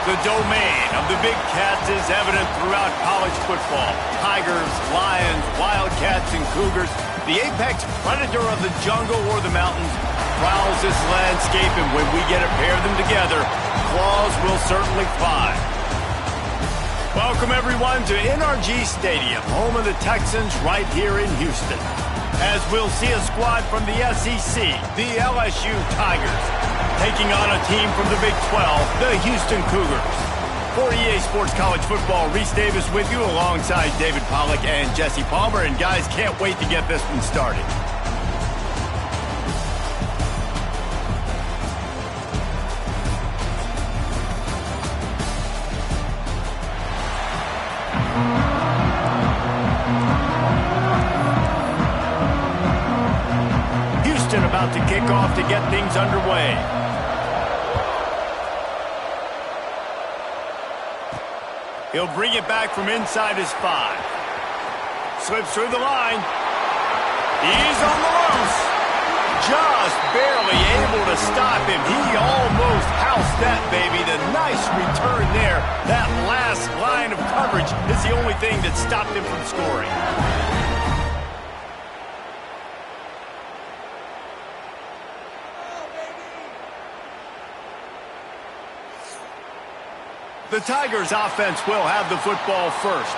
The domain of the big cats is evident throughout college football. Tigers, lions, wildcats, and cougars. The apex predator of the jungle or the mountains prowls this landscape, and when we get a pair of them together, claws will certainly fly. Welcome, everyone, to NRG Stadium, home of the Texans right here in Houston. As we'll see a squad from the SEC, the LSU Tigers, taking on a team from the Big 12, the Houston Cougars. For EA Sports College Football, Reese Davis with you alongside David Pollack and Jesse Palmer. And guys, can't wait to get this one started. Houston about to kick off to get things underway. He'll bring it back from inside his 5. Slips through the line. He's on the loose. Just barely able to stop him. He almost housed that baby. The nice return there. That last line of coverage is the only thing that stopped him from scoring. The Tigers offense will have the football first.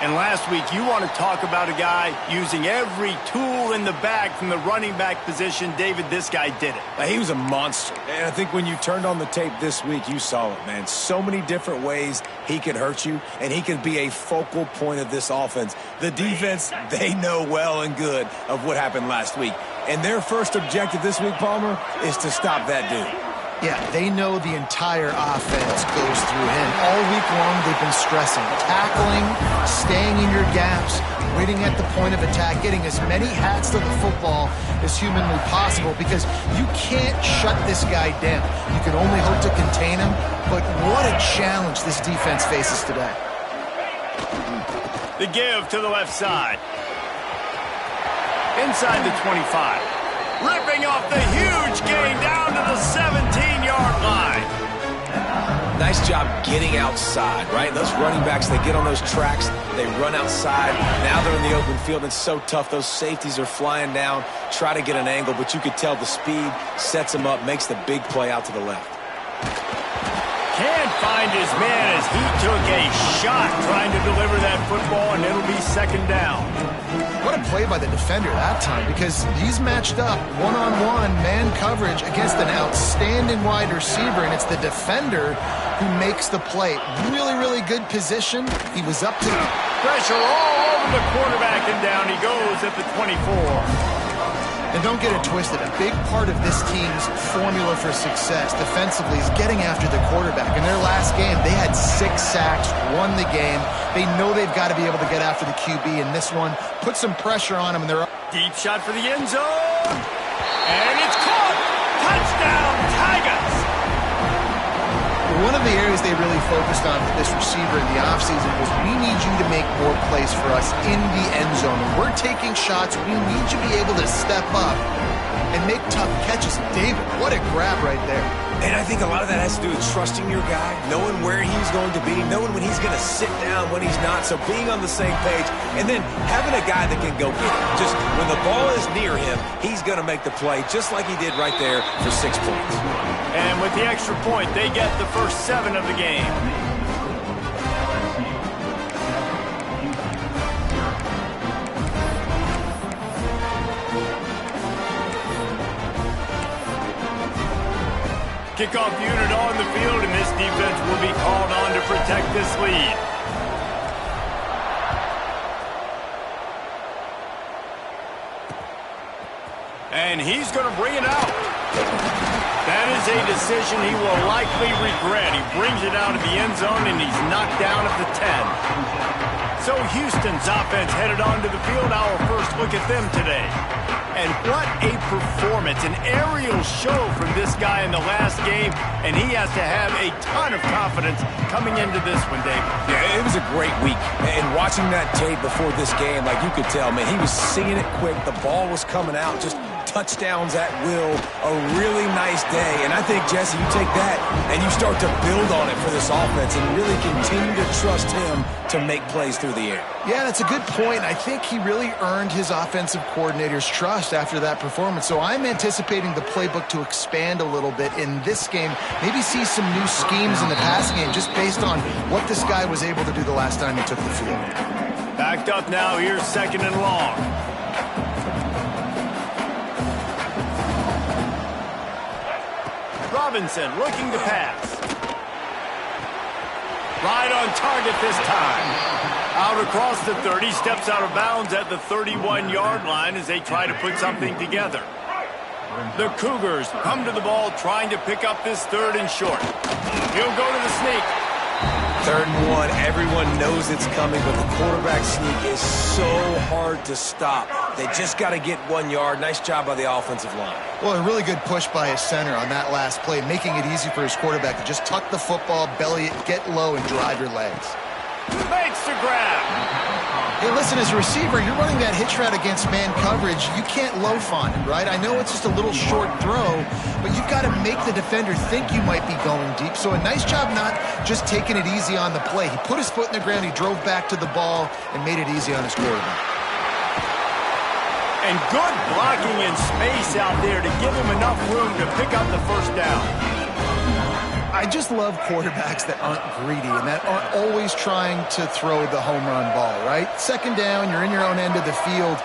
And last week, you want to talk about a guy using every tool in the bag from the running back position. David, this guy did it. He was a monster. And I think when you turned on the tape this week, you saw it, man. So many different ways he could hurt you, and he could be a focal point of this offense. The defense, they know well and good of what happened last week. And their first objective this week, Palmer, is to stop that dude. Yeah, they know the entire offense goes through him. All week long, they've been stressing. Tackling, staying in your gaps, waiting at the point of attack, getting as many hats to the football as humanly possible, because you can't shut this guy down. You can only hope to contain him, but what a challenge this defense faces today. The give to the left side. Inside the 25. Ripping off the huge gain down to the 17-yard line. Nice job getting outside, right? Those running backs, they get on those tracks, they run outside. Now they're in the open field. It's so tough. Those safeties are flying down, try to get an angle, but you could tell the speed sets him up, makes the big play out to the left. Can't find his man as he took a shot trying to deliver that football, and it'll be second down. What a play by the defender that time, because he's matched up one-on-one man coverage against an outstanding wide receiver, and it's the defender who makes the play. Really, really good position. He was up to pressure all over the quarterback, and down he goes at the 24. And don't get it twisted. A big part of this team's formula for success defensively is getting after the quarterback. In their last game, they had 6 sacks, won the game. They know they've got to be able to get after the QB in this one. Put some pressure on him, and they're up. Deep shot for the end zone. And it's caught. Touchdown, Tigers. One of the areas they really focused on with this receiver in the offseason was, we need you to make more plays for us in the end zone. When we're taking shots, we need you to be able to step up and make tough catches. David, what a grab right there. And I think a lot of that has to do with trusting your guy, knowing where he's going to be, knowing when he's going to sit down, when he's not. So being on the same page, and then having a guy that can go get it. Just when the ball is near him, he's going to make the play, just like he did right there for 6 points. And with the extra point, they get the first 7 of the game. Kickoff unit on the field, and this defense will be called on to protect this lead. And he's going to bring it out. That is a decision he will likely regret. He brings it out of the end zone, and he's knocked down at the 10. So Houston's offense headed onto the field. Our first look at them today. And what a performance, an aerial show from this guy in the last game, and he has to have a ton of confidence coming into this one, Dave. Yeah, it was a great week. And watching that tape before this game, like you could tell, man, he was seeing it quick. The ball was coming out just touchdowns at will, a really nice day. And I think, Jesse, you take that and you start to build on it for this offense and really continue to trust him to make plays through the air. Yeah, that's a good point. I think he really earned his offensive coordinator's trust after that performance. So I'm anticipating the playbook to expand a little bit in this game, maybe see some new schemes in the passing game just based on what this guy was able to do the last time he took the field. Backed up now, here's 2nd and long. Robinson looking to pass. Right on target this time. Out across the 30, steps out of bounds at the 31-yard line as they try to put something together. The Cougars come to the ball trying to pick up this 3rd and short. He'll go to the sneak. 3rd and 1, everyone knows it's coming, but the quarterback sneak is so hard to stop. They just got to get 1 yard. Nice job by the offensive line. Well, a really good push by his center on that last play, making it easy for his quarterback to just tuck the football, belly it, get low, and drive your legs. Makes the grab. Hey, listen, as a receiver, you're running that hitch route against man coverage. You can't loaf on it, right? I know it's just a little short throw, but you've got to make the defender think you might be going deep. So a nice job not just taking it easy on the play. He put his foot in the ground, he drove back to the ball, and made it easy on his quarterback. And good blocking in space out there to give him enough room to pick up the 1st down. I just love quarterbacks that aren't greedy and that aren't always trying to throw the home run ball, right? 2nd down, you're in your own end of the field.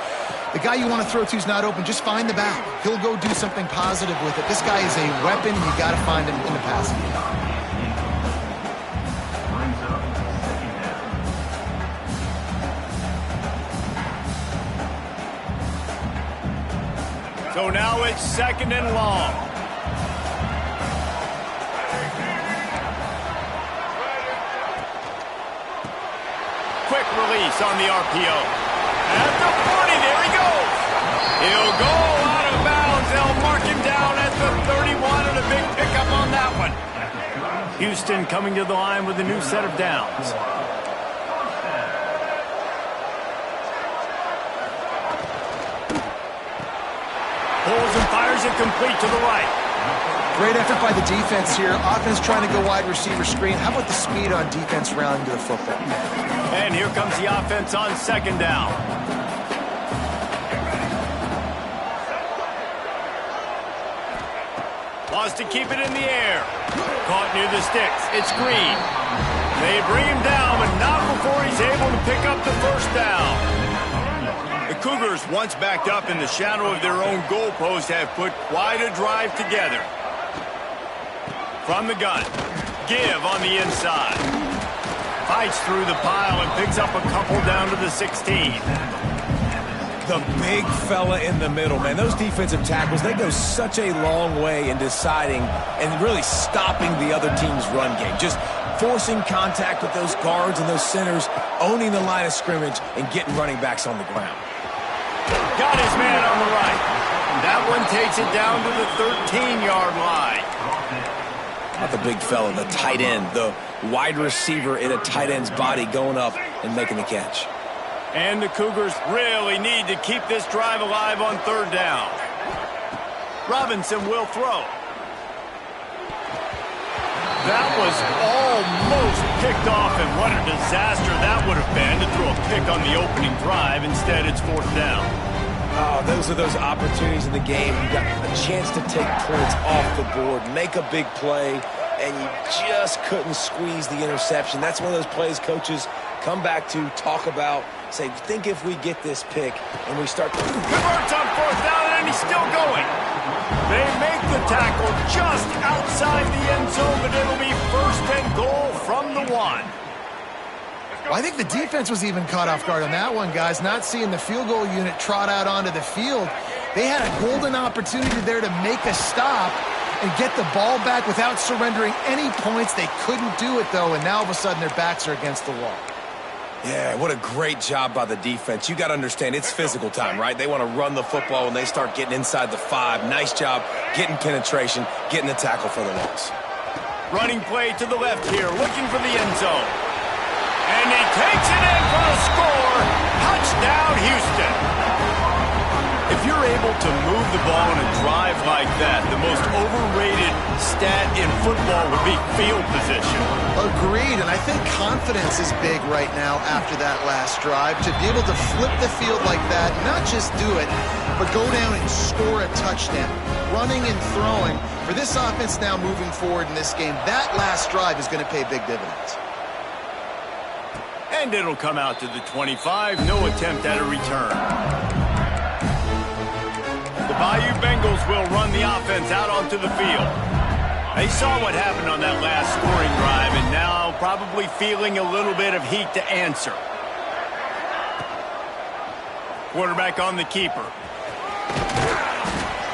The guy you want to throw to is not open. Just find the back. He'll go do something positive with it. This guy is a weapon, and you got to find him in the passing game. So now it's 2nd and long. Quick release on the RPO. At the 40, there he goes. He'll go out of bounds. They'll mark him down at the 31 and a big pickup on that one. Houston coming to the line with a new set of downs. Pulls and fires it complete to the right. Great effort by the defense here. Offense trying to go wide receiver screen. How about the speed on defense rallying to the football? And here comes the offense on 2nd down. Wants to keep it in the air. Caught near the sticks. It's Green. They bring him down, but not before he's able to pick up the 1st down. The Cougars, once backed up in the shadow of their own goalpost, have put quite a drive together. From the gun, Give on the inside. Fights through the pile and picks up a couple down to the 16. The big fella in the middle, man. Those defensive tackles, they go such a long way in deciding and really stopping the other team's run game. Just forcing contact with those guards and those centers, owning the line of scrimmage, and getting running backs on the ground. Got his man on the right. That one takes it down to the 13-yard line. Not the big fella, the tight end, the wide receiver in a tight end's body going up and making the catch. And the Cougars really need to keep this drive alive on 3rd down. Robinson will throw. That was almost picked off, and what a disaster that would have been to throw a pick on the opening drive. Instead, it's 4th down. Oh, those are those opportunities in the game. You got a chance to take points off the board, make a big play, and you just couldn't squeeze the interception. That's one of those plays coaches come back to, talk about, say, think if we get this pick and we start to... Converts on 4th down, and he's still going. They make the tackle just outside the end zone, but it'll be 1st and goal from the 1. Well, I think the defense was even caught off guard on that one, guys. Not seeing the field goal unit trot out onto the field. They had a golden opportunity there to make a stop and get the ball back without surrendering any points. They couldn't do it, though, and now all of a sudden their backs are against the wall. Yeah, what a great job by the defense. You got to understand, it's physical time, right? They want to run the football when they start getting inside the 5. Nice job getting penetration, getting the tackle for the loss. Running play to the left here, looking for the end zone. And he takes it in for a score. Touchdown, Houston. If you're able to move the ball in a drive like that, the most overrated stat in football would be field position. Agreed, and I think confidence is big right now after that last drive. To be able to flip the field like that, not just do it, but go down and score a touchdown. Running and throwing, for this offense now moving forward in this game, that last drive is going to pay big dividends. And it'll come out to the 25, no attempt at a return. The Bayou Bengals will run the offense out onto the field. They saw what happened on that last scoring drive and now probably feeling a little bit of heat to answer. Quarterback on the keeper.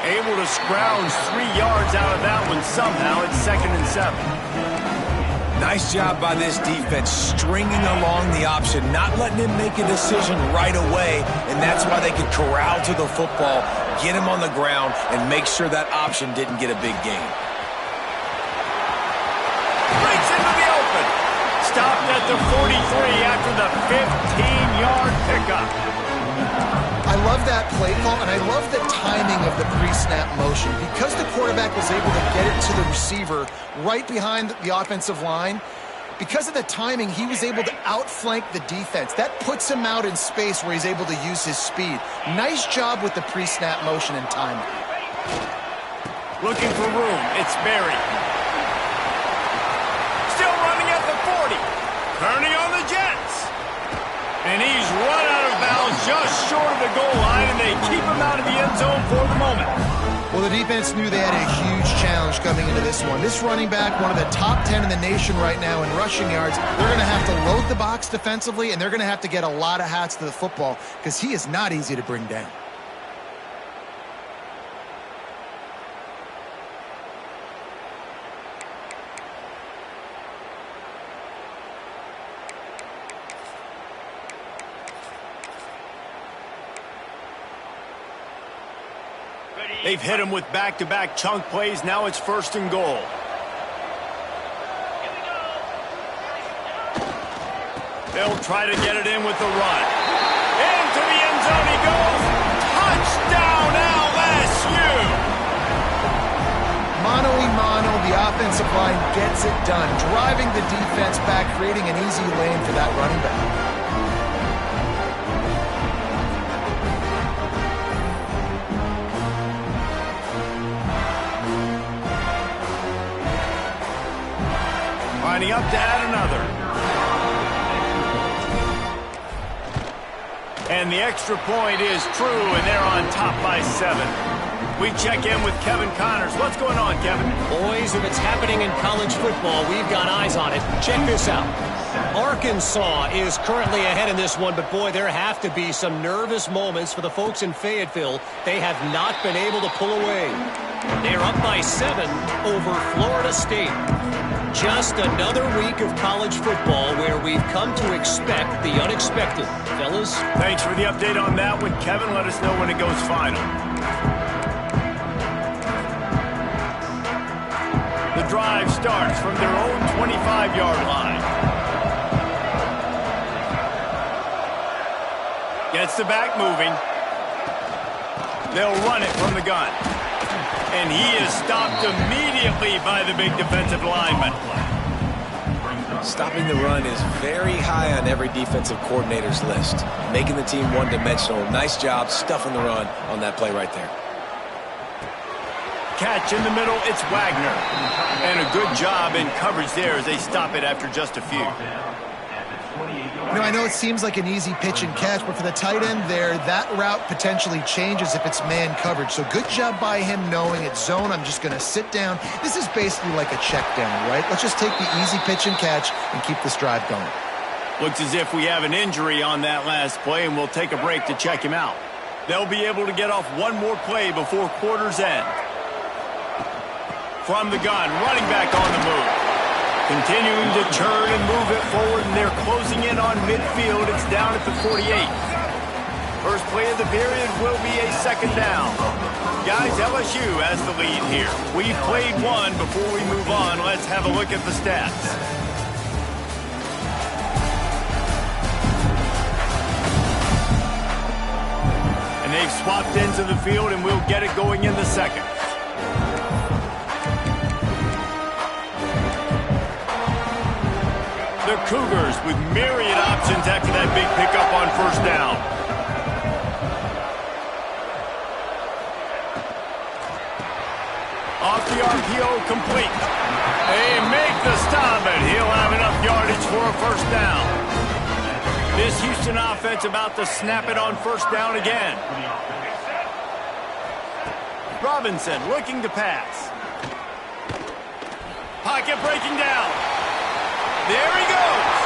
Able to scrounge 3 yards out of that one somehow. It's 2nd and 7. Nice job by this defense stringing along the option, not letting him make a decision right away, and that's why they could corral to the football, get him on the ground, and make sure that option didn't get a big gain. Breaks into the open. Stopped at the 43 after the 15-yard pickup. I love that play call, and I love the timing of the pre-snap motion. Because the quarterback was able to get it to the receiver right behind the offensive line, because of the timing, he was able to outflank the defense. That puts him out in space where he's able to use his speed. Nice job with the pre-snap motion and timing. Looking for room. It's Berry. Still running at the 40. Turning on the Jets. And he's run out of bounds just short of the goal line, and they keep him out of the end zone for the moment. Well, the defense knew they had a huge challenge coming into this one. This running back, one of the top 10 in the nation right now in rushing yards, they're going to have to load the box defensively, and they're going to have to get a lot of hats to the football because he is not easy to bring down. They've hit him with back-to-back chunk plays. Now it's 1st and goal. They'll try to get it in with the run. Into the end zone he goes. Touchdown, LSU! Mano a mano, the offensive line gets it done, driving the defense back, creating an easy lane for that running back. Lining up to add another. And the extra point is true, and they're on top by 7. We check in with Kevin Connors. What's going on, Kevin? Boys, if it's happening in college football, we've got eyes on it. Check this out. Arkansas is currently ahead in this one, but boy, there have to be some nervous moments for the folks in Fayetteville. They have not been able to pull away. They're up by 7 over Florida State. Just another week of college football where we've come to expect the unexpected. Fellas? Thanks for the update on that one, Kevin. Let us know when it goes final. The drive starts from their own 25-yard line. Gets the back moving. They'll run it from the gun. And he is stopped immediately by the big defensive lineman. Stopping the run is very high on every defensive coordinator's list. Making the team one-dimensional. Nice job stuffing the run on that play right there. Catch in the middle, it's Wagner. And a good job in coverage there as they stop it after just a few. You know, I know it seems like an easy pitch and catch, but for the tight end there, that route potentially changes if it's man coverage. So good job by him knowing it's zone. I'm just going to sit down. This is basically like a check down, right? Let's just take the easy pitch and catch and keep this drive going. Looks as if we have an injury on that last play, and we'll take a break to check him out. They'll be able to get off one more play before quarter's end. From the gun, running back on the move. Continuing to turn and move it forward, and they're closing in on midfield. It's down at the 48. First play of the period will be a 2nd down. Guys, LSU has the lead here. We've played one. Before we move on, let's have a look at the stats. And they've swapped ends of the field, and we'll get it going in the second. The Cougars with myriad options after that big pickup on first down. Off the RPO, complete. They make the stop, and he'll have enough yardage for a first down. This Houston offense about to snap it on first down again. Robinson looking to pass. Pocket breaking down. There he goes.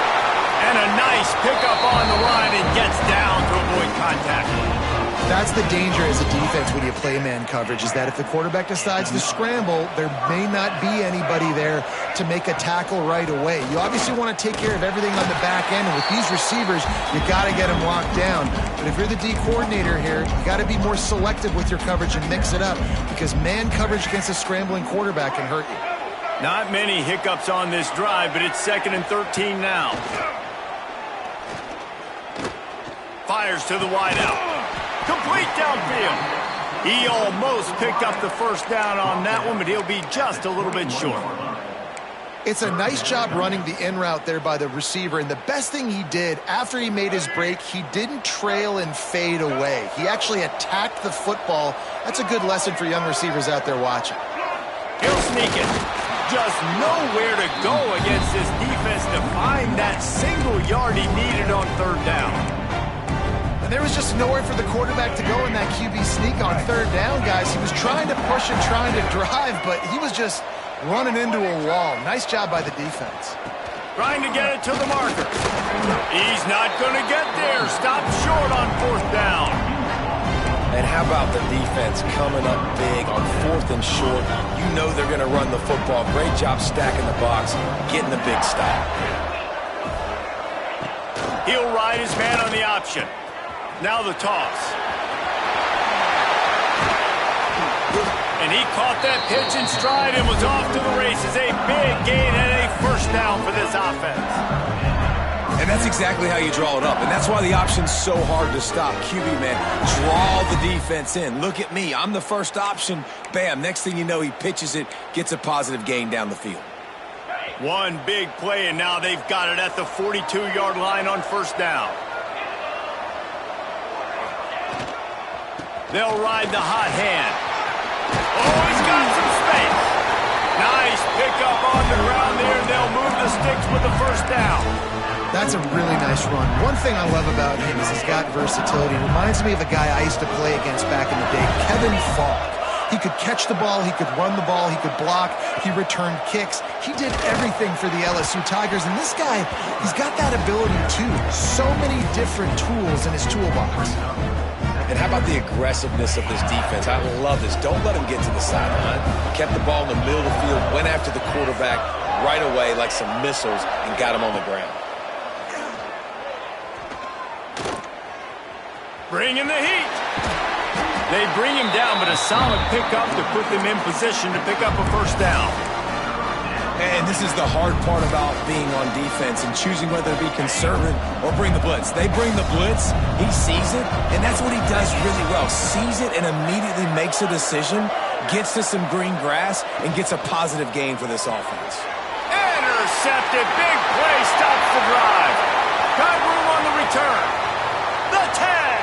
And a nice pickup on the line and gets down to avoid contact. That's the danger as a defense when you play man coverage, is that if the quarterback decides to scramble, there may not be anybody there to make a tackle right away. You obviously want to take care of everything on the back end, and with these receivers, you got to get them locked down. But if you're the D coordinator here, you got to be more selective with your coverage and mix it up, because man coverage against a scrambling quarterback can hurt you. Not many hiccups on this drive, but it's 2nd and 13 now. Fires to the wideout. Complete downfield. He almost picked up the first down on that one, but he'll be just a little bit short. It's a nice job running the in route there by the receiver, and the best thing he did after he made his break, he didn't trail and fade away. He actually attacked the football. That's a good lesson for young receivers out there watching. He'll sneak it. Just nowhere to go against this defense to find that single yard he needed on third down. And there was just nowhere for the quarterback to go in that QB sneak on third down, guys. He was trying to push and trying to drive, but he was just running into a wall. Nice job by the defense. Trying to get it to the marker. He's not going to get there. Stopped short on fourth down. And how about the defense coming up big on 4th and short? You know they're going to run the football. Great job stacking the box, getting the big stop. He'll ride his man on the option. Now the toss. And he caught that pitch in stride and was off to the races. A big gain and a first down for this offense. And that's exactly how you draw it up. And that's why the option's so hard to stop. QB, man, draw the defense in. Look at me. I'm the first option. Bam. Next thing you know, he pitches it, gets a positive gain down the field. One big play, and now they've got it at the 42-yard line on first down. They'll ride the hot hand. Oh, he's got some space. Nice pickup on the ground there, and they'll move the sticks with the first down. That's a really nice run. One thing I love about him is he's got versatility. It reminds me of a guy I used to play against back in the day, Kevin Falk. He could catch the ball, he could run the ball, he could block, he returned kicks. He did everything for the LSU Tigers, and this guy, he's got that ability too. So many different tools in his toolbox. And how about the aggressiveness of this defense? I love this. Don't let him get to the sideline. Kept the ball in the middle of the field, went after the quarterback right away like some missiles, and got him on the ground. Bringing the heat. They bring him down, but a solid pickup to put them in position to pick up a first down. And this is the hard part about being on defense and choosing whether to be conservative or bring the blitz. They bring the blitz, he sees it, and that's what he does really well. Sees it and immediately makes a decision, gets to some green grass, and gets a positive gain for this offense. Intercepted. Big play. Stops the drive. Got room on the return. The tag.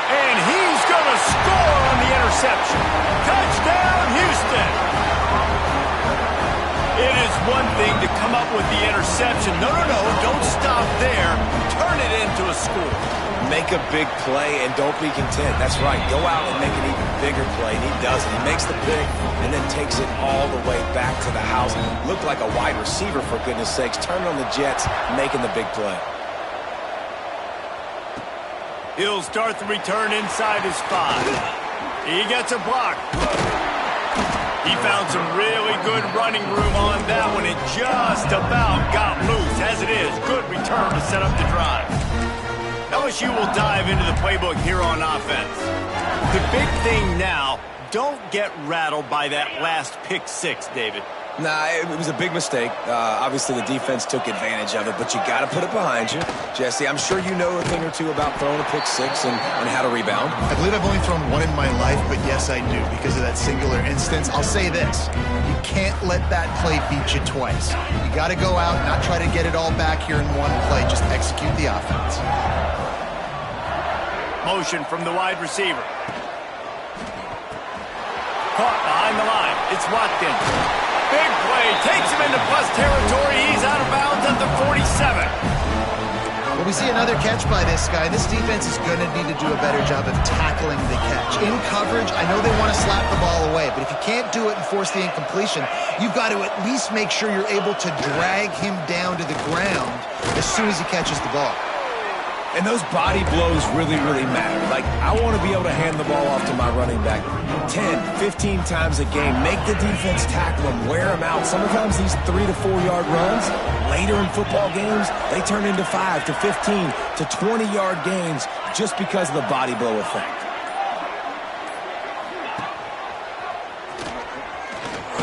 And he's going to score on the interception. Touchdown, Houston. It is one thing to come up with the interception. No, don't stop there. Turn it into a score. Make a big play and don't be content. That's right. Go out and make an even bigger play. And he does it. He makes the pick and then takes it all the way back to the house. Looked like a wide receiver, for goodness sakes. Turning on the Jets, making the big play. He'll start the return inside his 5. He gets a block. He found some really good running room on that one. It just about got loose. As it is, good return to set up the drive. LSU will dive into the playbook here on offense. The big thing now, don't get rattled by that last pick six, David. Nah, it was a big mistake. Obviously, the defense took advantage of it, but you got to put it behind you. Jesse, I'm sure you know a thing or two about throwing a pick six and how to rebound. I believe I've only thrown one in my life, but yes, I do because of that singular instance. I'll say this. You can't let that play beat you twice. You got to go out, not try to get it all back here in one play. Just execute the offense. Motion from the wide receiver. Caught behind the line. It's Watkins. Big play. Takes him into plus territory. He's out of bounds at the 47. Well, we see another catch by this guy. This defense is going to need to do a better job of tackling the catch. In coverage, I know they want to slap the ball away, but if you can't do it and force the incompletion, you've got to at least make sure you're able to drag him down to the ground as soon as he catches the ball. And those body blows really, really matter. Like, I want to be able to hand the ball off to my running back 10, 15 times a game. Make the defense tackle him, wear him out. Sometimes these 3 to 4 yard runs, later in football games, they turn into 5 to 15 to 20 yard gains just because of the body blow effect.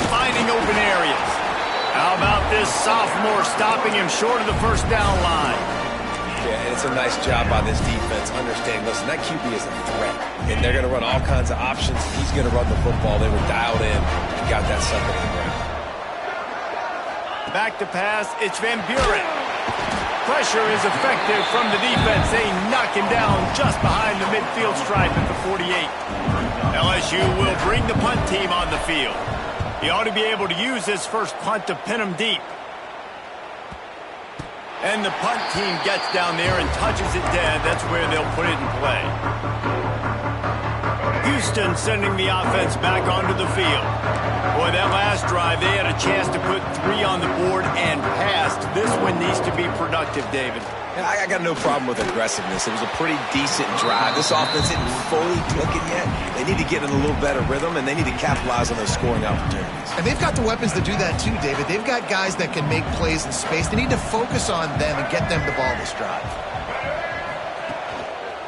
Finding open areas. How about this sophomore stopping him short of the first down line? Yeah, and it's a nice job by this defense. Understand, listen, that QB is a threat, and they're going to run all kinds of options. He's going to run the football. They were dialed in and got that sucker in the ground. Back to pass, it's Van Buren. Pressure is effective from the defense. They knock him down just behind the midfield stripe at the 48. LSU will bring the punt team on the field. He ought to be able to use this first punt to pin him deep. And the punt team gets down there and touches it dead. That's where they'll put it in play. Houston sending the offense back onto the field. Boy, that last drive, they had a chance to put 3 on the board and passed. This one needs to be productive, David. Yeah, I got no problem with aggressiveness. It was a pretty decent drive. This offense isn't fully clicking yet. They need to get in a little better rhythm, and they need to capitalize on those scoring opportunities. And they've got the weapons to do that too, David. They've got guys that can make plays in space. They need to focus on them and get them the ball this drive.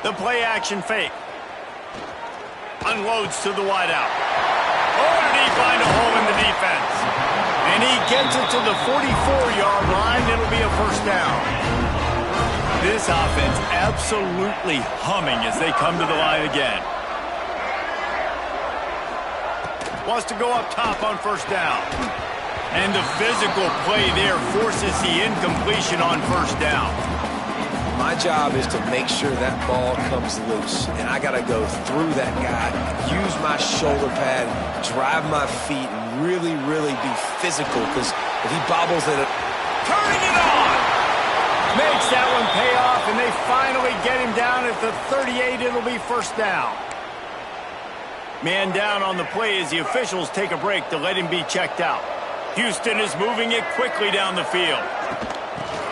The play action fake. Unloads to the wideout. Oh, did he find a hole in the defense? And he gets it to the 44-yard line. It'll be a first down. This offense absolutely humming as they come to the line again. Wants to go up top on first down. And the physical play there forces the incompletion on first down. My job is to make sure that ball comes loose, and I got to go through that guy, use my shoulder pad, drive my feet, and really, really be physical, because if he bobbles it, turning it on! Makes that one pay off, and they finally get him down at the 38. It'll be first down. Man down on the play as the officials take a break to let him be checked out. Houston is moving it quickly down the field.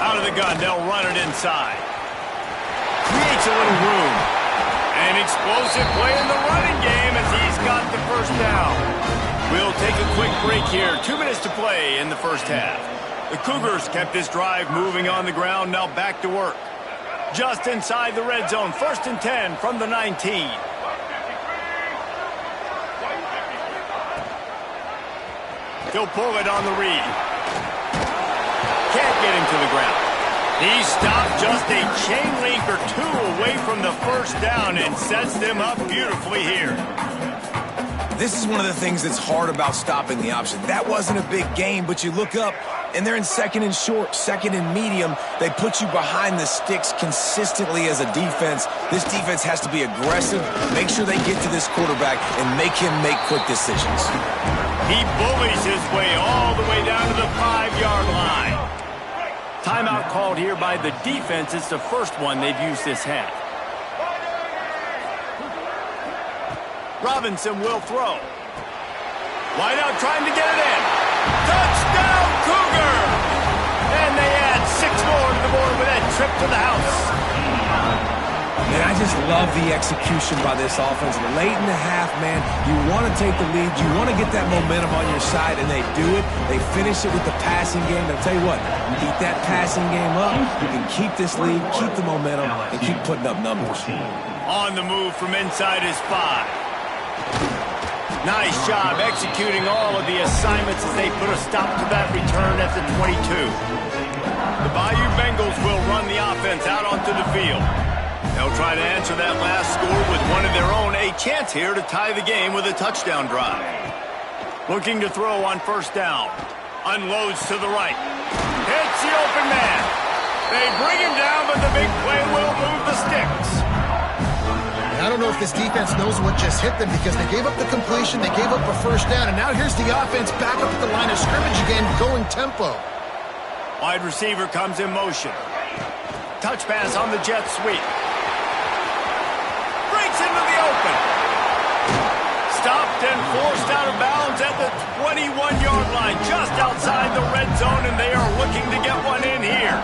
Out of the gun, they'll run it inside. Creates a little room. An explosive play in the running game as he's got the first down. We'll take a quick break here. 2 minutes to play in the first half. The Cougars kept this drive moving on the ground, now back to work. Just inside the red zone, 1st and 10 from the 19. He'll pull it on the read. Can't get him to the ground. He stopped just a chain link or 2 away from the first down and sets them up beautifully here. this is one of the things that's hard about stopping the option. That wasn't a big game, but you look up, and they're in 2nd and short, 2nd and medium. They put you behind the sticks consistently as a defense. This defense has to be aggressive, make sure they get to this quarterback, and make him make quick decisions. He bullies his way all the way down to the 5-yard line. Timeout called here by the defense. It's the first one they've used this half. Robinson will throw. Wide out trying to get it in. Touchdown, Cougar! And they add 6 more to the board with that trip to the house. Man, I just love the execution by this offense. Late in the half, man, you want to take the lead. You want to get that momentum on your side, and they do it. They finish it with the passing game. I'll tell you what, you keep that passing game up, you can keep this lead, keep the momentum, and keep putting up numbers. On the move from inside his 5. Nice job executing all of the assignments as they put a stop to that return at the 22. The Bayou Bengals will run the offense out onto the field. They'll try to answer that last score with one of their own. A chance here to tie the game with a touchdown drive. Looking to throw on first down. Unloads to the right. Hits the open man. They bring him down, but the big play will move the sticks. I don't know if this defense knows what just hit them because they gave up the completion, they gave up a first down, and now here's the offense back up at the line of scrimmage again, going tempo. Wide receiver comes in motion. Touch pass on the jet sweep. Breaks into the open. Stopped and forced out of bounds at the 21-yard line, just outside the red zone, and they are looking to get one in here.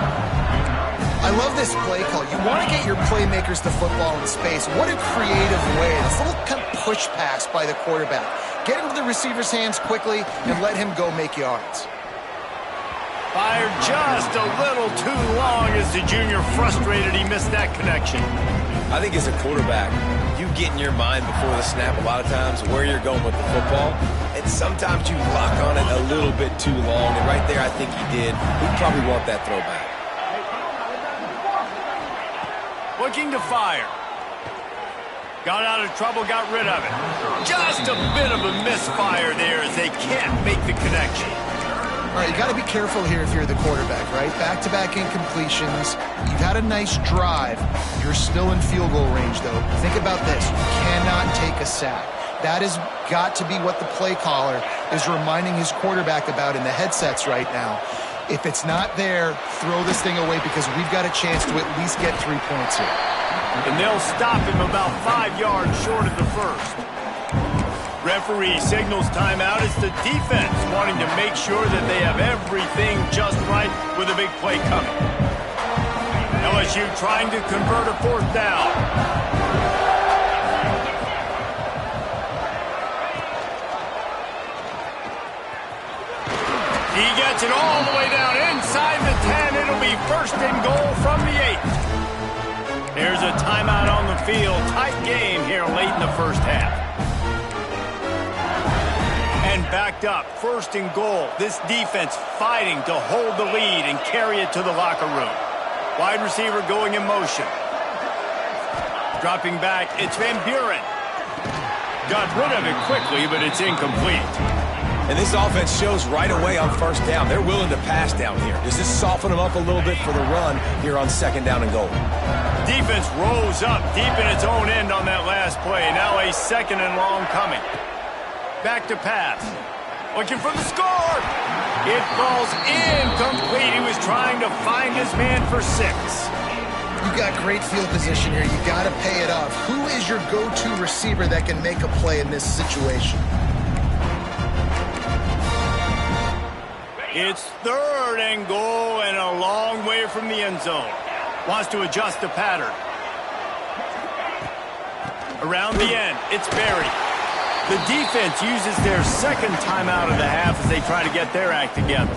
I love this play call. You want to get your playmakers the football in space. What a creative way. This little kind of push pass by the quarterback. Get into the receiver's hands quickly and let him go make yards. Fired just a little too long as the junior frustrated he missed that connection. I think as a quarterback, you get in your mind before the snap a lot of times where you're going with the football, and sometimes you lock on it a little bit too long, and right there I think he did. We probably want that throwback. Looking to fire. Got out of trouble, got rid of it. Just a bit of a misfire there as they can't make the connection. All right, you got to be careful here if you're the quarterback, right? Back-to-back incompletions. You've had a nice drive. You're still in field goal range, though. Think about this. You cannot take a sack. That has got to be what the play caller is reminding his quarterback about in the headsets right now. If it's not there, throw this thing away because we've got a chance to at least get 3 points here. And they'll stop him about 5 yards short of the first. Referee signals timeout as the defense wanting to make sure that they have everything just right with a big play coming. LSU trying to convert a fourth down. He gets it all the way down inside the 10. It'll be first and goal from the 8. There's a timeout on the field. Tight game here late in the first half. And backed up, first and goal. This defense fighting to hold the lead and carry it to the locker room. Wide receiver going in motion. Dropping back, it's Van Buren. Got rid of it quickly, but it's incomplete. And this offense shows right away on first down. They're willing to pass down here. Does this soften them up a little bit for the run here on second down and goal? Defense rose up deep in its own end on that last play. Now a second and long coming. Back to pass. Looking for the score. It falls incomplete. He was trying to find his man for 6. You got great field position here. You got to pay it off. Who is your go-to receiver that can make a play in this situation? It's third and goal and a long way from the end zone. Wants to adjust the pattern. Around the end, it's Berry. The defense uses their second timeout of the half as they try to get their act together.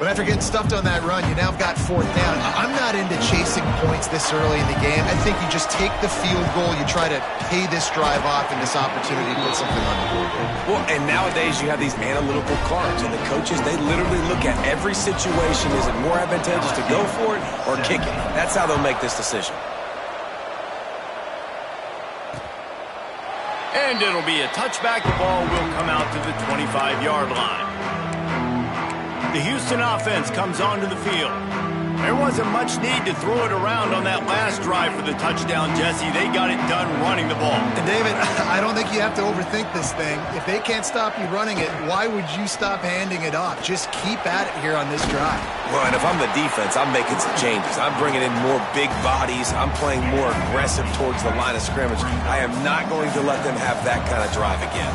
But after getting stuffed on that run, you now got fourth down. I'm not into chasing points this early in the game. I think you just take the field goal. You try to pay this drive off and this opportunity to put something on the board. Well, and nowadays you have these analytical cards, and the coaches, they literally look at every situation. Is it more advantageous to go for it or kick it? That's how they'll make this decision. And it'll be a touchback. The ball will come out to the 25-yard line. The Houston offense comes onto the field. There wasn't much need to throw it around on that last drive for the touchdown, Jesse. They got it done running the ball. And David, I don't think you have to overthink this thing. If they can't stop you running it, why would you stop handing it off? Just keep at it here on this drive. Well, and if I'm the defense, I'm making some changes. I'm bringing in more big bodies. I'm playing more aggressive towards the line of scrimmage. I am not going to let them have that kind of drive again.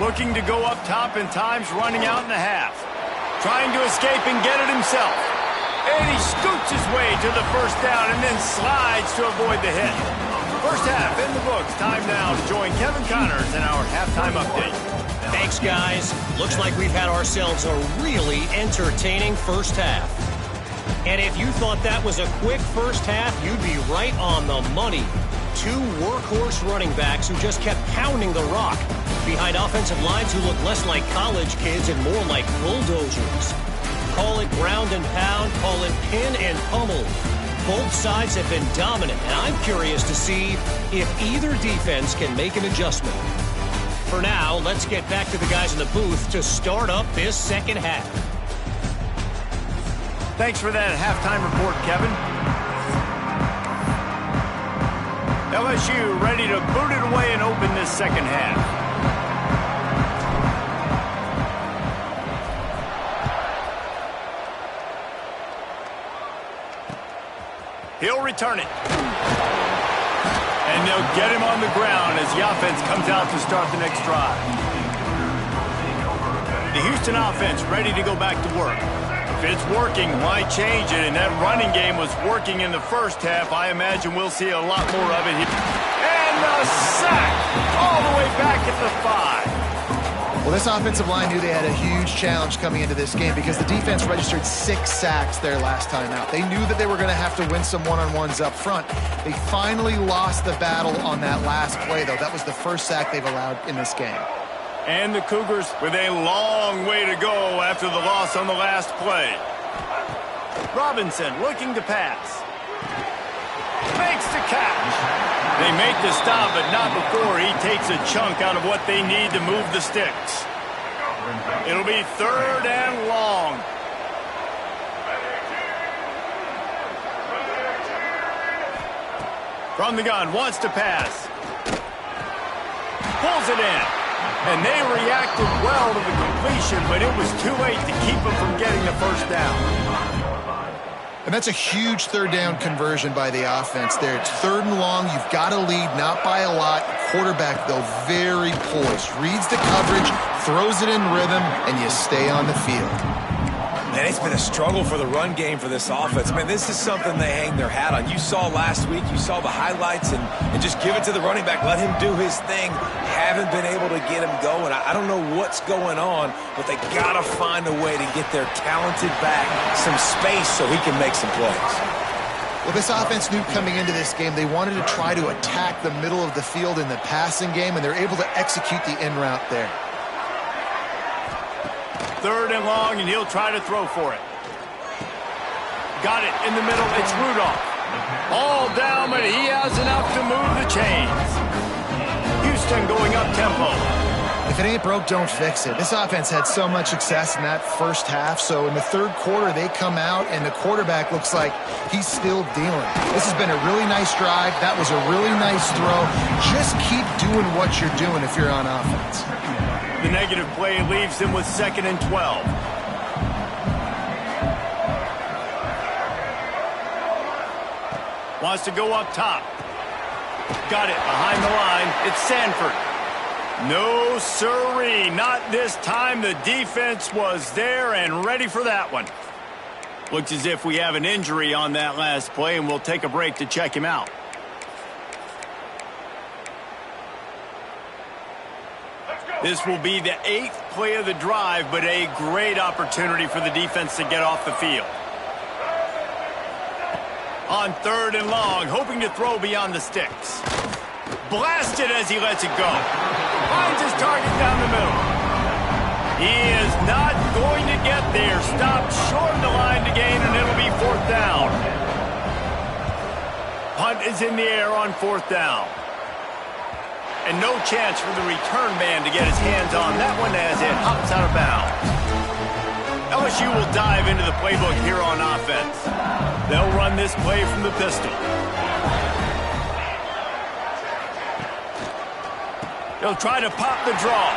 Looking to go up top in times, running out in the half. Trying to escape and get it himself. And he scoots his way to the first down and then slides to avoid the hit. First half in the books. Time now to join Kevin Connors in our halftime update. Thanks, guys. Looks like we've had ourselves a really entertaining first half. And if you thought that was a quick first half, you'd be right on the money. Two workhorse running backs who just kept pounding the rock. behind offensive lines who look less like college kids and more like bulldozers. Call it ground and pound, call it pin and pummel. Both sides have been dominant, and I'm curious to see if either defense can make an adjustment. For now, let's get back to the guys in the booth to start up this second half. Thanks for that halftime report, Kevin. LSU ready to boot it away and open this second half. He'll return it. And they'll get him on the ground as the offense comes out to start the next drive. The Houston offense ready to go back to work. If it's working, why change it? And that running game was working in the first half. I imagine we'll see a lot more of it here. And the sack all the way back at the 5. Well, this offensive line knew they had a huge challenge coming into this game because the defense registered 6 sacks their last time out. They knew that they were going to have to win some one-on-ones up front. They finally lost the battle on that last play, though. That was the first sack they've allowed in this game. And the Cougars with a long way to go after the loss on the last play. Robinson looking to pass. Makes the catch. They make the stop, but not before he takes a chunk out of what they need to move the sticks. It'll be 3rd and long. From the gun, wants to pass. Pulls it in. And they reacted well to the completion, but it was too late to keep them from getting the first down. And that's a huge 3rd down conversion by the offense there. It's 3rd and long. You've got to lead, not by a lot. Quarterback, though, very poised. Reads the coverage, throws it in rhythm, and you stay on the field. Man, it's been a struggle for the run game for this offense. Man, this is something they hang their hat on. You saw last week, you saw the highlights, and just give it to the running back. Let him do his thing. Haven't been able to get him going. I don't know what's going on, but they got to find a way to get their talented back some space so he can make some plays. Well, this offense knew coming into this game they wanted to try to attack the middle of the field in the passing game, and they're able to execute the in route there. 3rd and long, and he'll try to throw for it. Got it in the middle. It's Rudolph. All down, but he has enough to move the chains. Houston going up tempo. If it ain't broke, don't fix it. This offense had so much success in that first half, so in the 3rd quarter, they come out, and the quarterback looks like he's still dealing. This has been a really nice drive. That was a really nice throw. Just keep doing what you're doing if you're on offense. The negative play leaves them with 2nd and 12. Wants to go up top. Got it behind the line. It's Sanford. No siree, not this time. The defense was there and ready for that one. Looks as if we have an injury on that last play, and we'll take a break to check him out. This will be the 8th play of the drive, but a great opportunity for the defense to get off the field. On 3rd and long, hoping to throw beyond the sticks. Blasted as he lets it go. Finds his target down the middle. He is not going to get there. Stopped short of the line to gain, and it'll be 4th down. Punt is in the air on 4th down. And no chance for the return man to get his hands on that one as it hops out of bounds. LSU will dive into the playbook here on offense. They'll run this play from the pistol. They'll try to pop the draw.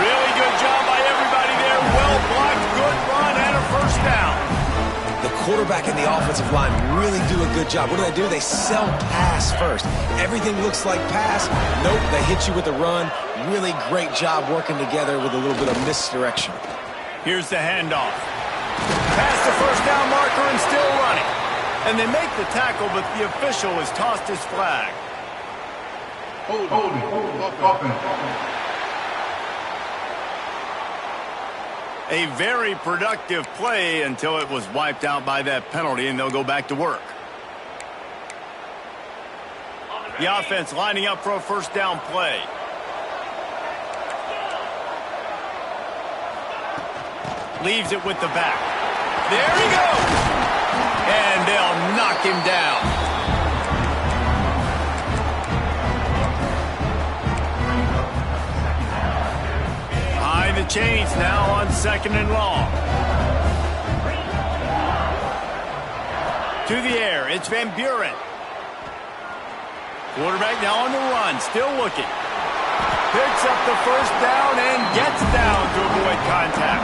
Really good job by everybody there. Well blocked, good run, and a first down. The quarterback and the offensive line really do a good job. What do? They sell pass first. Everything looks like pass. Nope, they hit you with a run. Really great job working together with a little bit of misdirection. Here's the handoff. Past the first down marker and still running. And they make the tackle, but the official has tossed his flag. A very productive play until it was wiped out by that penalty, and they'll go back to work. The offense lining up for a first down play. Leaves it with the back. There he goes! And they'll knock him down. Behind the chains now on 2nd and long. To the air, it's Van Buren. Quarterback now on the run, still looking. Picks up the first down and gets down to avoid contact.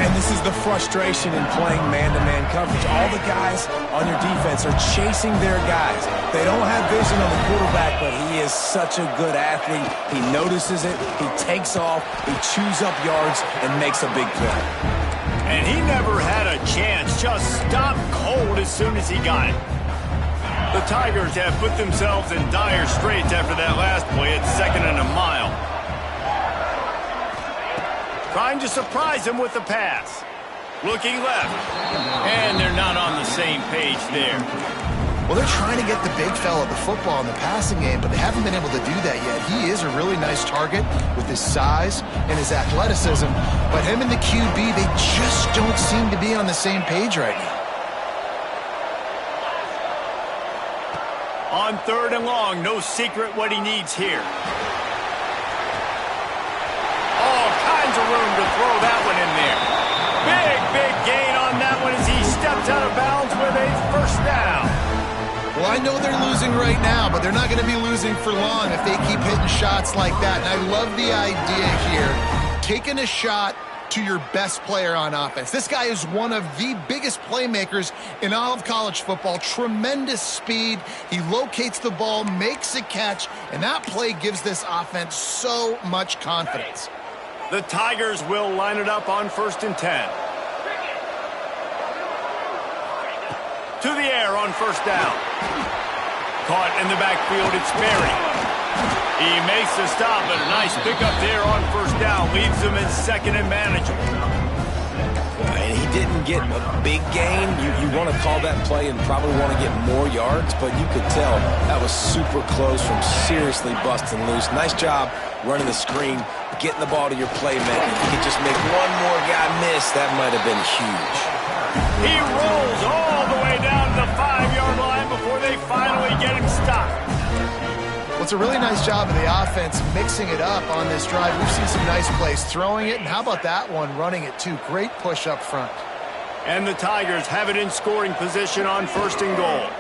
And this is the frustration in playing man-to-man coverage. All the guys on your defense are chasing their guys. They don't have vision on the quarterback, but he is such a good athlete. He notices it, he takes off, he chews up yards, and makes a big play. And he never had a chance, just stopped cold as soon as he got it. The Tigers have put themselves in dire straits after that last play at 2nd and a mile. Trying to surprise him with the pass. Looking left. And they're not on the same page there. Well, they're trying to get the big fella the football in the passing game, but they haven't been able to do that yet. He is a really nice target with his size and his athleticism, but him and the QB, they just don't seem to be on the same page right now. On 3rd and long, no secret what he needs here. All kinds of room to throw that one in there. Big gain on that one as he steps out of bounds with a first down. Well, I know they're losing right now, but they're not going to be losing for long if they keep hitting shots like that. And I love the idea here, taking a shot to your best player on offense. This guy is one of the biggest playmakers in all of college football. Tremendous speed. He locates the ball, makes a catch, and that play gives this offense so much confidence. The Tigers will line it up on 1st and 10. To the air on 1st down. Caught in the backfield, it's Berry. He makes the stop, but a nice pickup there on 1st down. Leaves him in 2nd and manageable. And he didn't get a big gain. You want to call that play and probably want to get more yards, but you could tell that was super close from seriously busting loose. Nice job running the screen, getting the ball to your playmaker. If you could just make one more guy miss, that might have been huge. He rolls all the way down to the 5-yard line before they finally get him stopped. Well, it's a really nice job of the offense mixing it up on this drive. We've seen some nice plays throwing it, and how about that one running it too? Great push up front. And the Tigers have it in scoring position on 1st and goal.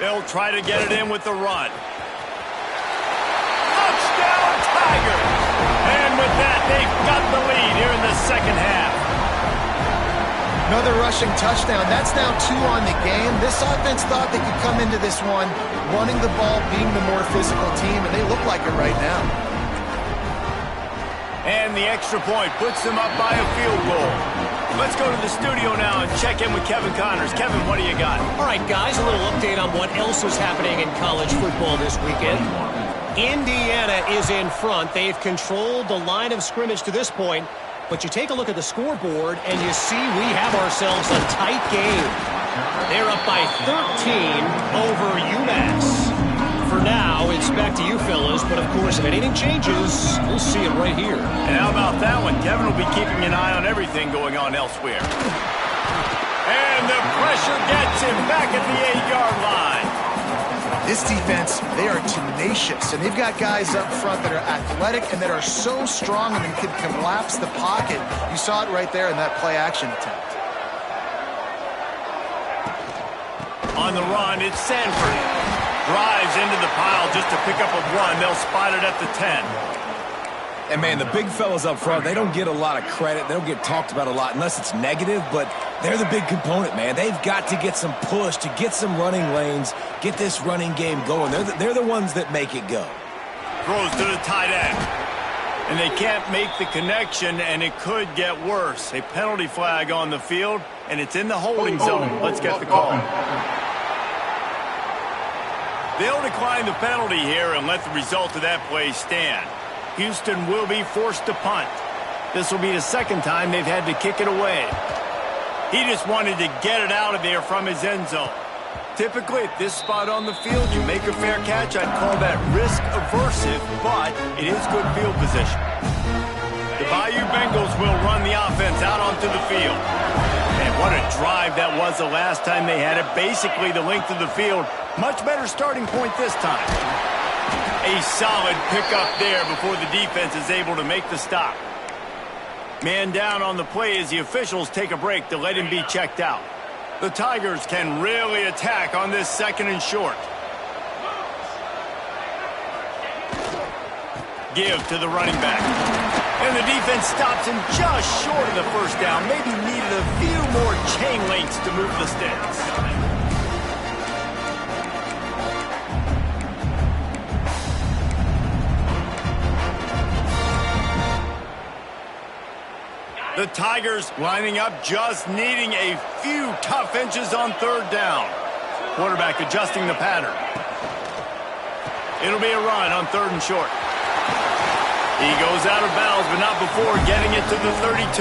They'll try to get it in with the run. Touchdown Tigers! And with that, they've got the lead here in the 2nd half. Another rushing touchdown. That's now 2 on the game. This offense thought they could come into this one running the ball, being the more physical team, and they look like it right now. And the extra point puts them up by a field goal. Let's go to the studio now and check in with Kevin Connors. Kevin, what do you got? All right, guys, a little update on what else is happening in college football this weekend. Indiana is in front. They've controlled the line of scrimmage to this point. But you take a look at the scoreboard, and you see we have ourselves a tight game. They're up by 13 over UMass. For now, it's back to you fellas, but of course, if anything changes, we'll see it right here. And how about that one? Kevin will be keeping an eye on everything going on elsewhere. And the pressure gets him back at the 8-yard line. This defense, they are tenacious, and they've got guys up front that are athletic and that are so strong and can collapse the pocket. You saw it right there in that play-action attempt. On the run, it's Sanford. Drives into the pile just to pick up a run. They'll spot it at the 10. And, man, the big fellas up front, they don't get a lot of credit. They don't get talked about a lot unless it's negative, but they're the big component, man. They've got to get some push, to get some running lanes, get this running game going. They're the ones that make it go. Throws to the tight end. And they can't make the connection, and it could get worse. A penalty flag on the field, and it's in the holding zone. Let's get the call. They'll decline the penalty here and let the result of that play stand. Houston will be forced to punt. This will be the 2nd time they've had to kick it away. He just wanted to get it out of there from his end zone. Typically, at this spot on the field, you make a fair catch. I'd call that risk aversive, but it is good field position. The The Bayou Bengals will run the offense out onto the field. And what a drive that was the last time they had it. Basically the length of the field. Much better starting point this time. A solid pickup there before the defense is able to make the stop. Man down on the play as the officials take a break to let him be checked out. The Tigers can really attack on this 2nd and short. Give to the running back. And the defense stops him just short of the first down. Maybe needed a few more chain links to move the sticks. The Tigers lining up, just needing a few tough inches on 3rd down. Quarterback adjusting the pattern. It'll be a run on 3rd and short. He goes out of bounds, but not before getting it to the 32.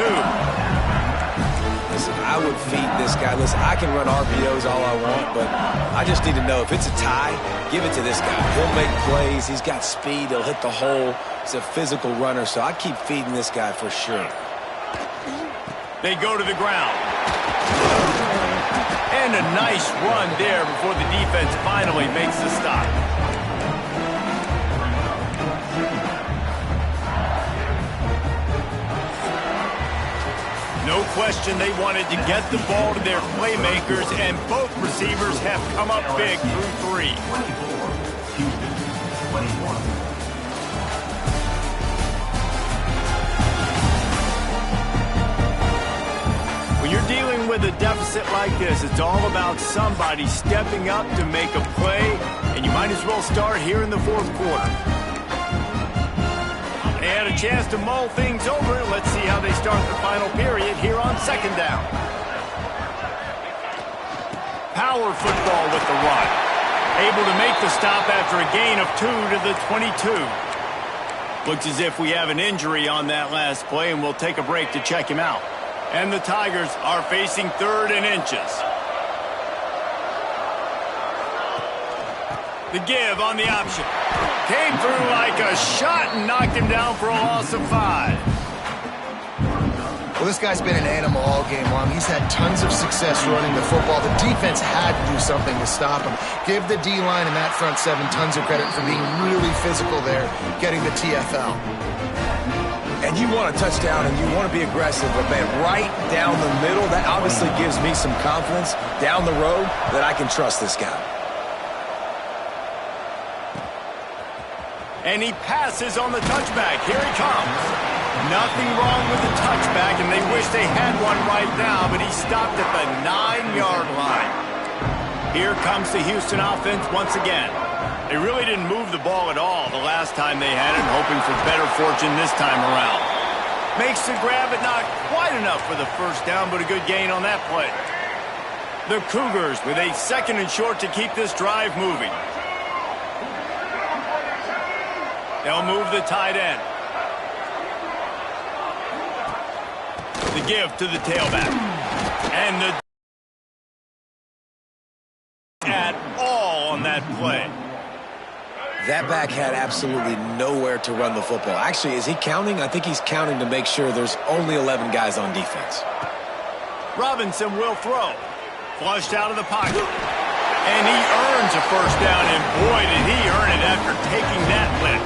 Listen, I would feed this guy. Listen, I can run RPOs all I want, but I just need to know if it's a tie, give it to this guy. He'll make plays. He's got speed. He'll hit the hole. He's a physical runner, so I keep feeding this guy for sure. They go to the ground. And a nice run there before the defense finally makes the stop. No question they wanted to get the ball to their playmakers, and both receivers have come up big through 3. 24, Houston, 21. When you're dealing with a deficit like this, it's all about somebody stepping up to make a play, and you might as well start here in the 4th quarter. They had a chance to mull things over. Let's see how they start the final period here on 2nd down. Power football with the run. Able to make the stop after a gain of 2 to the 22. Looks as if we have an injury on that last play, and we'll take a break to check him out. And the Tigers are facing 3rd and inches. The give on the option. Came through like a shot and knocked him down for a loss of 5. Well, this guy's been an animal all game long. He's had tons of success running the football. The defense had to do something to stop him. Give the D-line and that front 7 tons of credit for being really physical there, getting the TFL. And you want a touchdown and you want to be aggressive, but man, right down the middle, that obviously gives me some confidence down the road that I can trust this guy. And he passes on the touchback. Here he comes. Nothing wrong with the touchback, and they wish they had one right now, but he stopped at the 9-yard line. Here comes the Houston offense once again. They really didn't move the ball at all the last time they had it, hoping for better fortune this time around. Makes the grab, but not quite enough for the first down, but a good gain on that play. The Cougars with a 2nd and short to keep this drive moving. They'll move the tight end. The give to the tailback. And the at all on that play. That back had absolutely nowhere to run the football. Actually, is he counting? I think he's counting to make sure there's only 11 guys on defense. Robinson will throw. Flushed out of the pocket. And he earns a first down, and boy, did he earn it after taking that lift.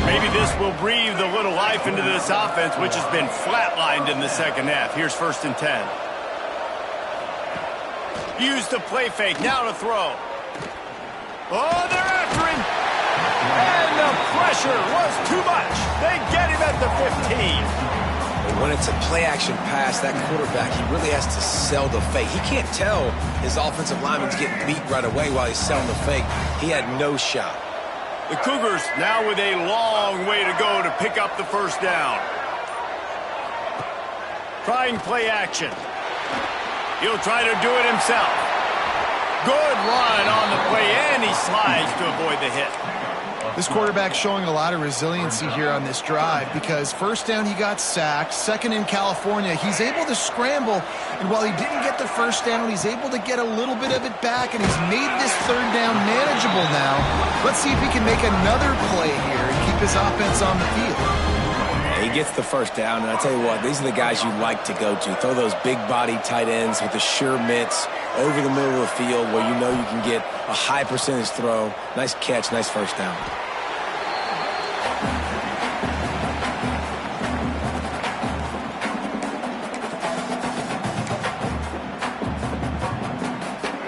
Maybe this will breathe a little life into this offense, which has been flatlined in the 2nd half. Here's 1st and 10. Use the play fake, now to throw. Oh, they're after him. And the pressure was too much. They get him at the 15. When it's a play-action pass, that quarterback, he really has to sell the fake. He can't tell his offensive lineman's getting beat right away while he's selling the fake. He had no shot. The Cougars now with a long way to go to pick up the first down. Trying play action. He'll try to do it himself. Good run on the play, and he slides to avoid the hit. This quarterback showing a lot of resiliency here on this drive because first down he got sacked, 2nd in California, he's able to scramble, and while he didn't get the first down, he's able to get a little bit of it back, and he's made this 3rd down manageable now. Let's see if he can make another play here and keep his offense on the field. He gets the first down, and I tell you what, these are the guys you like to go to. Throw those big-body tight ends with the sure mitts over the middle of the field where you know you can get a high percentage throw. Nice catch, nice first down.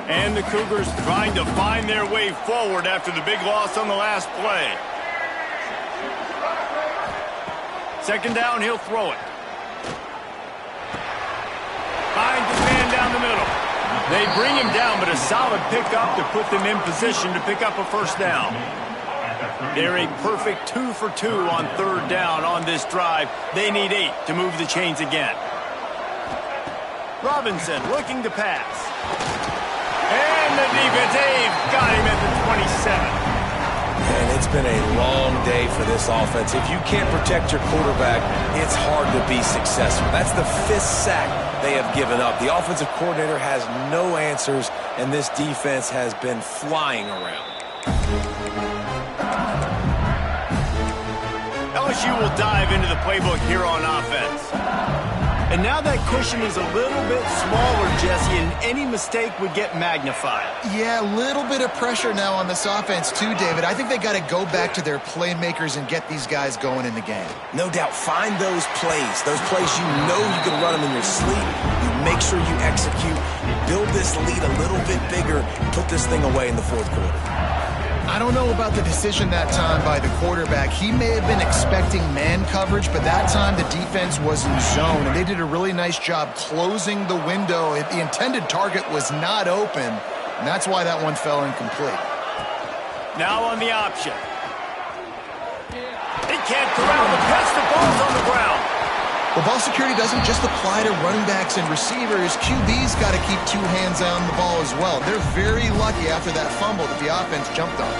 And the Cougars trying to find their way forward after the big loss on the last play. Second down, he'll throw it. Finds his man down the middle. They bring him down, but a solid pickup to put them in position to pick up a first down. They're a perfect 2 for 2 on third down on this drive. They need 8 to move the chains again. Robinson looking to pass. And the defense, they've got him at the 27. And it's been a long day for this offense. If you can't protect your quarterback, it's hard to be successful. That's the 5th sack they have given up. The offensive coordinator has no answers, and this defense has been flying around. LSU will dive into the playbook here on offense. And now that cushion is a little bit smaller, Jesse, and any mistake would get magnified. Yeah, a little bit of pressure now on this offense too, David. I think they got to go back to their playmakers and get these guys going in the game. No doubt, find those plays you know you can run them in your sleep. You make sure you execute, build this lead a little bit bigger, put this thing away in the fourth quarter. I don't know about the decision that time by the quarterback. He may have been expecting man coverage, but that time the defense was in zone, and they did a really nice job closing the window. The intended target was not open, and that's why that one fell incomplete. Now on the option. They can't corral the pass. The ball's on the ground. Well, ball security doesn't just apply to running backs and receivers. QB's got to keep 2 hands on the ball as well. They're very lucky after that fumble that the offense jumped on.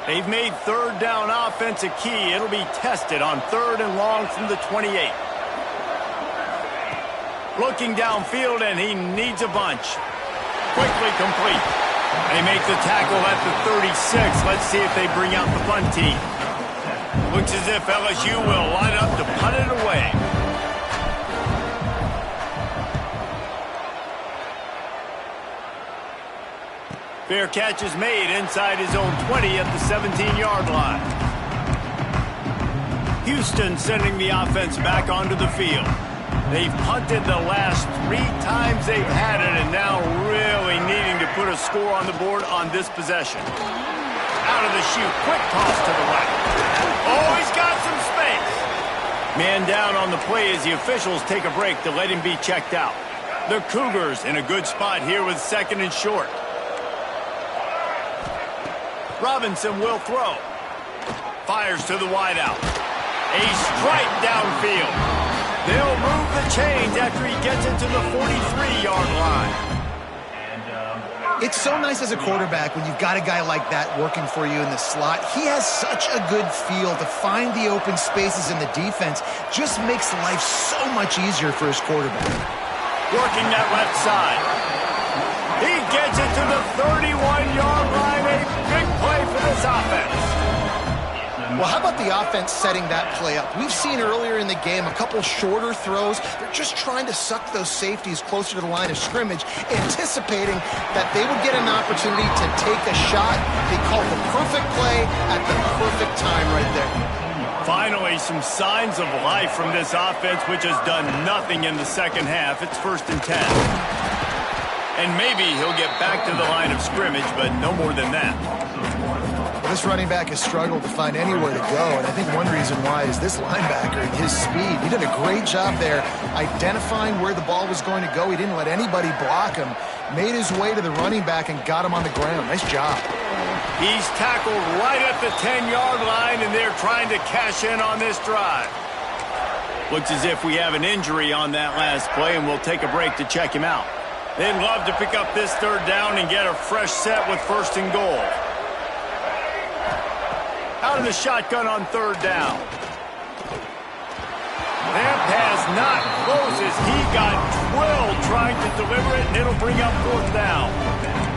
They've made third down offense a key. It'll be tested on 3rd and long from the 28. Looking downfield, and he needs a bunch. Quickly complete. They make the tackle at the 36. Let's see if they bring out the punt team. Looks as if LSU will line up to punt it away. Fair catch is made inside his own 20 at the 17-yard line. Houston sending the offense back onto the field. They've punted the last 3 times they've had it, and now really needing to put a score on the board on this possession. Out of the chute, quick toss to the right. Oh, he's got some space. Man down on the play as the officials take a break to let him be checked out. The Cougars in a good spot here with 2nd and short. Robinson will throw. Fires to the wideout. A strike downfield. They'll move the chains after he gets into the 43-yard line. It's so nice as a quarterback when you've got a guy like that working for you in the slot. He has such a good feel to find the open spaces in the defense. Just makes life so much easier for his quarterback. Working that left side. He gets it to the 31-yard line. A big play for this offense. Well, how about the offense setting that play up? We've seen earlier in the game a couple shorter throws. They're just trying to suck those safeties closer to the line of scrimmage, anticipating that they would get an opportunity to take a shot. They call the perfect play at the perfect time right there. Finally, some signs of life from this offense, which has done nothing in the second half. It's 1st and 10. And maybe he'll get back to the line of scrimmage, but no more than that. Well, this running back has struggled to find anywhere to go, and I think one reason why is this linebacker and his speed. He did a great job there identifying where the ball was going to go. He didn't let anybody block him. Made his way to the running back and got him on the ground. Nice job. He's tackled right at the 10-yard line, and they're trying to cash in on this drive. Looks as if we have an injury on that last play, and we'll take a break to check him out. They'd love to pick up this 3rd down and get a fresh set with 1st and goal. Out of the shotgun on 3rd down. That pass not close as he got drilled trying to deliver it, and it'll bring up 4th down.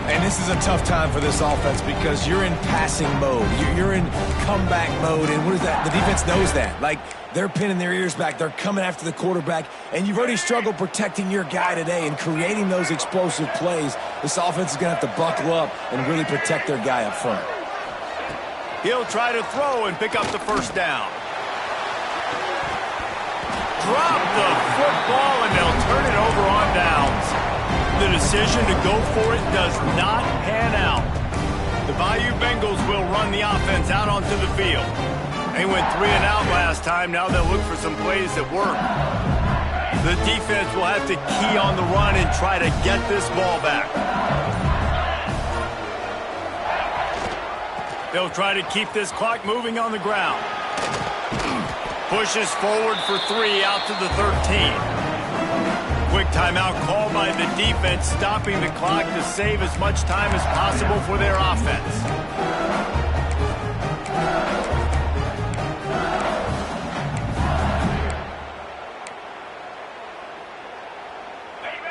And this is a tough time for this offense because you're in passing mode. You're in comeback mode. And what is that? The defense knows that. Like, they're pinning their ears back. They're coming after the quarterback. And you've already struggled protecting your guy today and creating those explosive plays. This offense is going to have to buckle up and really protect their guy up front. He'll try to throw and pick up the first down. Drop the football, and they'll turn it over on downs. The decision to go for it does not pan out. The Bayou Bengals will run the offense out onto the field. They went 3 and out last time. Now they'll look for some plays that work. The defense will have to key on the run and try to get this ball back. They'll try to keep this clock moving on the ground. Pushes forward for 3 out to the 13. Quick timeout called by the defense, stopping the clock to save as much time as possible for their offense.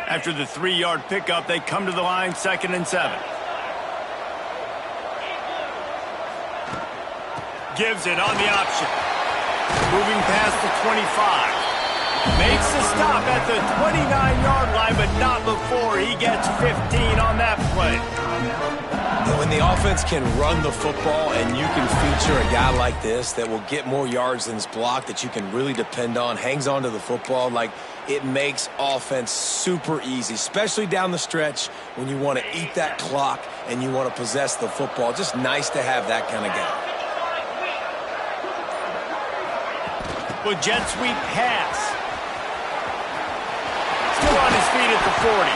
After the 3-yard pickup, they come to the line 2nd and 7. Gives it on the option. Moving past the 25. Makes a stop at the 29-yard line, but not before he gets 15 on that play. When the offense can run the football and you can feature a guy like this that will get more yards than his block, that you can really depend on, hangs on to the football, like, it makes offense super easy, especially down the stretch when you want to eat that clock and you want to possess the football. Just nice to have that kind of guy. With jet sweep pass. Still on his feet at the 40.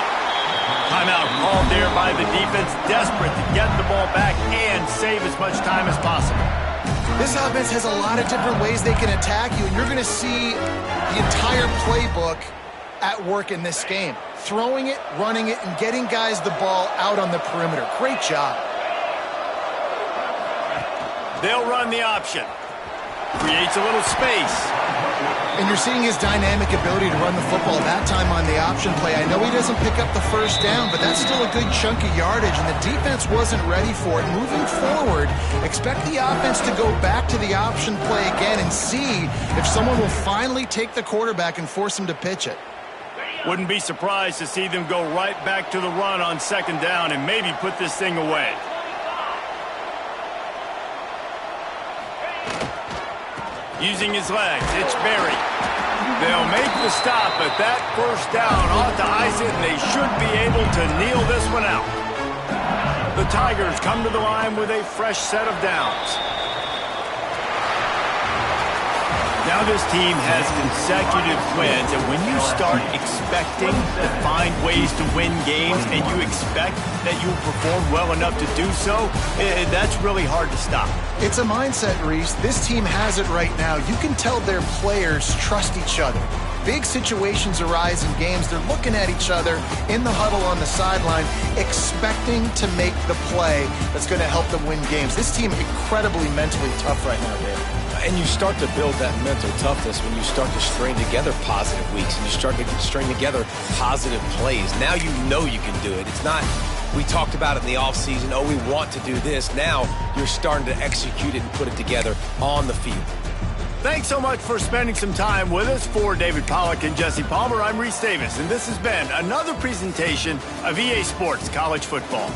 Timeout called there by the defense, desperate to get the ball back and save as much time as possible. This offense has a lot of different ways they can attack you, and you're going to see the entire playbook at work in this game. Throwing it, running it, and getting guys the ball out on the perimeter. Great job. They'll run the option. Creates a little space. And you're seeing his dynamic ability to run the football that time on the option play. I know he doesn't pick up the first down, but that's still a good chunk of yardage, and the defense wasn't ready for it. Moving forward, expect the offense to go back to the option play again and see if someone will finally take the quarterback and force him to pitch it. Wouldn't be surprised to see them go right back to the run on 2nd down and maybe put this thing away. Using his legs, it's Berry. They'll make the stop, but that first down ought to ice it, and they should be able to kneel this one out. The Tigers come to the line with a fresh set of downs. Now this team has consecutive wins, and when you start expecting to find ways to win games and you expect that you'll perform well enough to do so, that's really hard to stop. It's a mindset, Reese. This team has it right now. You can tell their players trust each other. Big situations arise in games. They're looking at each other in the huddle on the sideline, expecting to make the play that's going to help them win games. This team incredibly mentally tough right now, Dave. And you start to build that mental toughness when you start to string together positive weeks and you start to string together positive plays. Now you know you can do it. It's not, we talked about it in the offseason, oh, we want to do this. Now you're starting to execute it and put it together on the field. Thanks so much for spending some time with us. For David Pollack and Jesse Palmer, I'm Reese Davis, and this has been another presentation of EA Sports College Football.